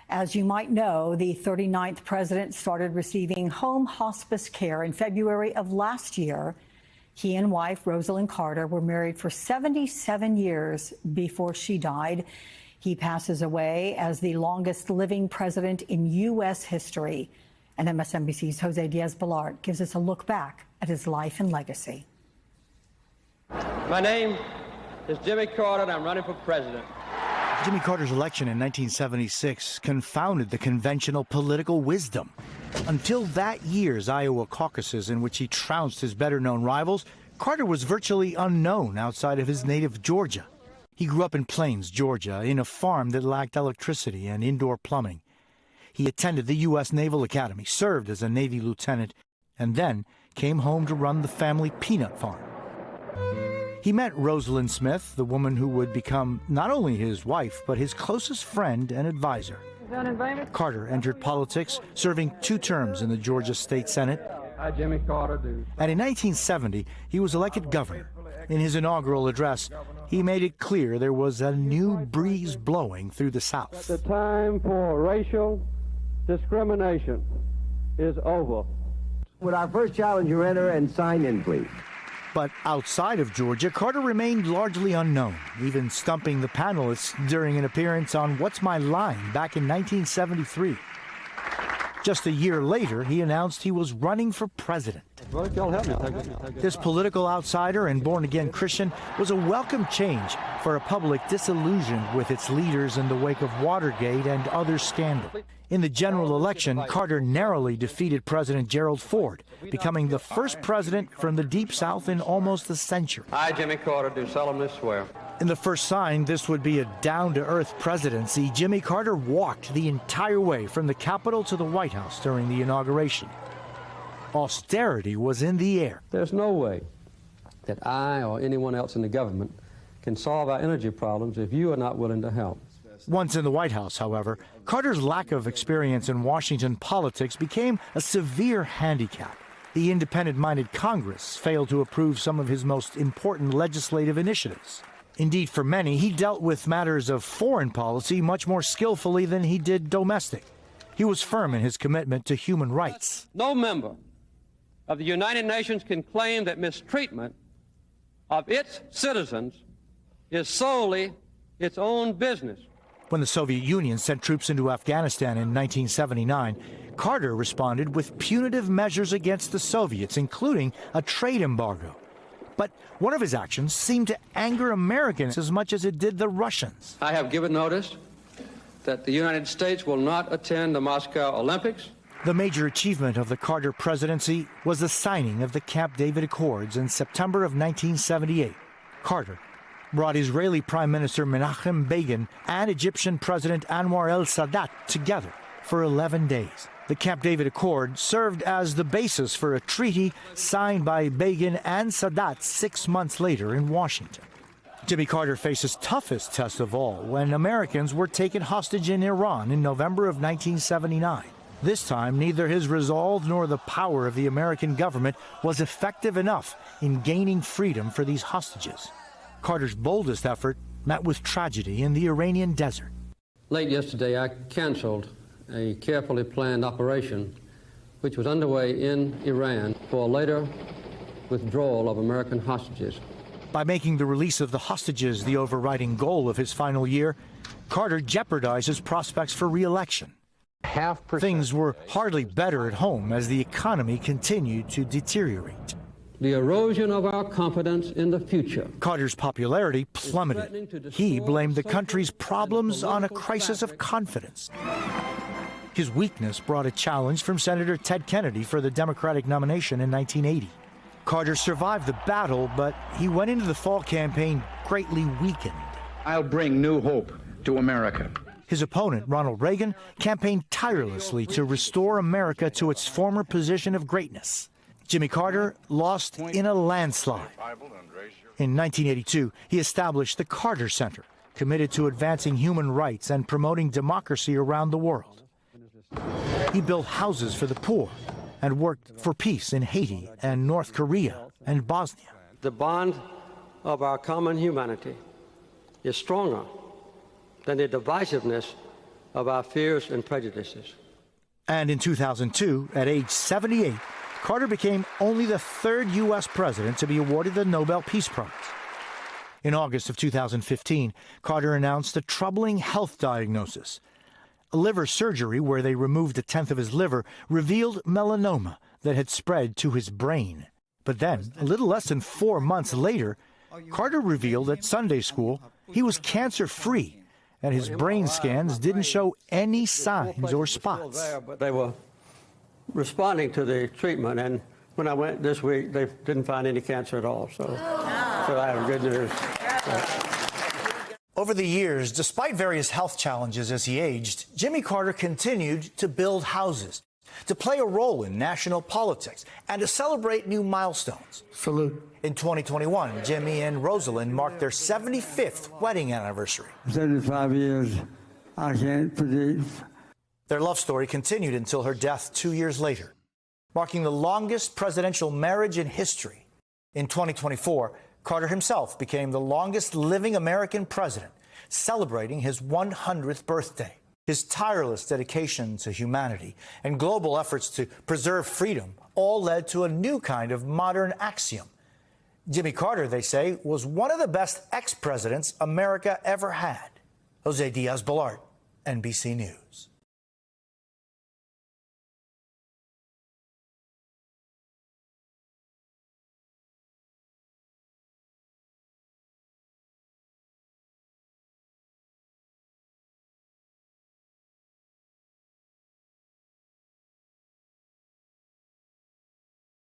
As you might know, the 39th president started receiving home hospice care in February of last year. He and wife Rosalynn Carter were married for 77 years before she died. He passes away as the longest living president in U.S. history. And MSNBC's Jose Diaz-Balart gives us a look back at his life and legacy. My name is Jimmy Carter, and I'm running for president. Jimmy Carter's election in 1976 confounded the conventional political wisdom. Until that year's Iowa caucuses, in which he trounced his better-known rivals, Carter was virtually unknown outside of his native Georgia. He grew up in Plains, Georgia, in a farm that lacked electricity and indoor plumbing. He attended the U.S. Naval Academy, served as a Navy lieutenant, and then came home to run the family peanut farm. He met Rosalynn Smith, the woman who would become not only his wife, but his closest friend and advisor. Carter entered politics, serving 2 terms in the Georgia State Senate. And in 1970, he was elected governor. In his inaugural address, he made it clear there was a new breeze blowing through the South. The time for racial discrimination is over. Would our first challenger enter and sign in, please? But outside of Georgia, Carter remained largely unknown, even stumping the panelists during an appearance on What's My Line back in 1973. Just a year later, he announced he was running for president. This political outsider and born-again Christian was a welcome change for a public disillusioned with its leaders in the wake of Watergate and other scandals. In the general election, Carter narrowly defeated President Gerald Ford, becoming the first president from the Deep South in almost a century. I, Jimmy Carter, do solemnly swear. In the first sign this would be a down-to-earth presidency, Jimmy Carter walked the entire way from the Capitol to the White House during the inauguration. Austerity was in the air. There's no way that I or anyone else in the government can solve our energy problems if you are not willing to help. Once in the White House, however, Carter's lack of experience in Washington politics became a severe handicap. The independent-minded Congress failed to approve some of his most important legislative initiatives. Indeed, for many, he dealt with matters of foreign policy much more skillfully than he did domestic. He was firm in his commitment to human rights. No member of the United Nations can claim that mistreatment of its citizens is solely its own business. When the Soviet Union sent troops into Afghanistan in 1979, Carter responded with punitive measures against the Soviets, including a trade embargo. But one of his actions seemed to anger Americans as much as it did the Russians. I have given notice that the United States will not attend the Moscow Olympics. The major achievement of the Carter presidency was the signing of the Camp David Accords in September of 1978. Carter brought Israeli Prime Minister Menachem Begin and Egyptian President Anwar el-Sadat together for 11 days. The Camp David Accord served as the basis for a treaty signed by Begin and Sadat 6 months later in Washington. Jimmy Carter faced his toughest test of all when Americans were taken hostage in Iran in November of 1979. This time, neither his resolve nor the power of the American government was effective enough in gaining freedom for these hostages. Carter's boldest effort met with tragedy in the Iranian desert. Late yesterday, I canceled a carefully planned operation which was underway in Iran for a later withdrawal of American hostages. By making the release of the hostages the overriding goal of his final year, Carter jeopardized his prospects for re-election. Things were hardly better at home as the economy continued to deteriorate. The erosion of our confidence in the future. Carter's popularity plummeted. He blamed the country's problems on a crisis of confidence. His weakness brought a challenge from Senator Ted Kennedy for the Democratic nomination in 1980. Carter survived the battle, but he went into the fall campaign greatly weakened. I'll bring new hope to America. His opponent, Ronald Reagan, campaigned tirelessly to restore America to its former position of greatness. Jimmy Carter lost in a landslide. In 1982, he established the Carter Center, committed to advancing human rights and promoting democracy around the world. He built houses for the poor and worked for peace in Haiti and North Korea and Bosnia. The bond of our common humanity is stronger than the divisiveness of our fears and prejudices. And in 2002, at age 78, Carter became only the third U.S. president to be awarded the Nobel Peace Prize. In August of 2015, Carter announced a troubling health diagnosis. A liver surgery where they removed a tenth of his liver revealed melanoma that had spread to his brain. But then, a little less than 4 months later, Carter revealed at Sunday school he was cancer-free, and his brain scans didn't show any signs or spots. But they were responding to the treatment, and when I went this week, they didn't find any cancer at all. So I have good news. Over the years, despite various health challenges as he aged, Jimmy Carter continued to build houses, to play a role in national politics, and to celebrate new milestones. Salute. In 2021, Jimmy and Rosalind marked their 75th wedding anniversary. 75 years, I can't believe. Their love story continued until her death 2 years later, marking the longest presidential marriage in history. In 2024, Carter himself became the longest living American president, celebrating his 100th birthday. His tireless dedication to humanity and global efforts to preserve freedom all led to a new kind of modern axiom. Jimmy Carter, they say, was one of the best ex-presidents America ever had. Jose Diaz-Balart, NBC News.